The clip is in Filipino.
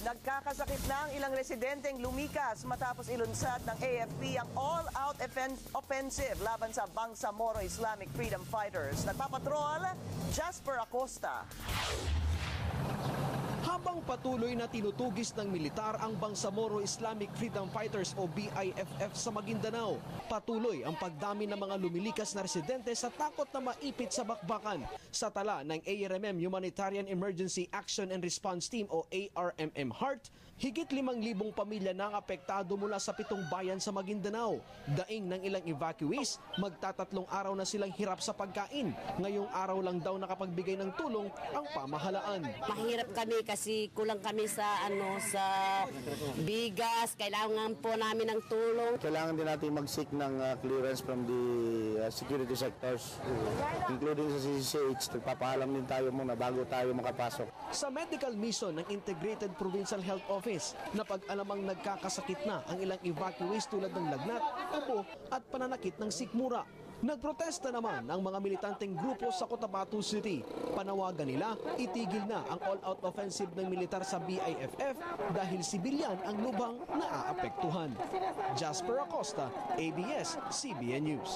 Nagkakasakit na ang ilang residenteng lumikas matapos ilunsad ng AFP ang all-out offensive laban sa Bangsamoro Islamic Freedom Fighters. Nagpapatrol, Jasper Acosta. Habang patuloy na tinutugis ng militar ang Bangsamoro Islamic Freedom Fighters o BIFF sa Maguindanao, patuloy ang pagdami ng mga lumilikas na residente sa takot na maipit sa bakbakan. Sa tala ng ARMM Humanitarian Emergency Action and Response Team o ARMM HEART, higit 5,000 pamilya na ang apektado mula sa 7 bayan sa Maguindanao. Daing ng ilang evacuees, magtatatlong araw na silang hirap sa pagkain. Ngayong araw lang daw nakapagbigay ng tulong ang pamahalaan. Mahirap kami kasi kulang kami sa sa bigas, kailangan po namin ng tulong. Kailangan din natin mag-seek ng clearance from the security sectors, including sa CCH. Nagpapaalam din tayo muna bago tayo makapasok. Sa medical mission ng Integrated Provincial Health Office, napag-alamang nagkakasakit na ang ilang evacuees tulad ng lagnat, ubo at pananakit ng sikmura. Nagprotesta naman ang mga militanteng grupo sa Cotabato City. Panawagan nila, itigil na ang all-out offensive ng militar sa BIFF dahil sibilyan ang lubhang naaapektuhan. Jasper Acosta, ABS-CBN News.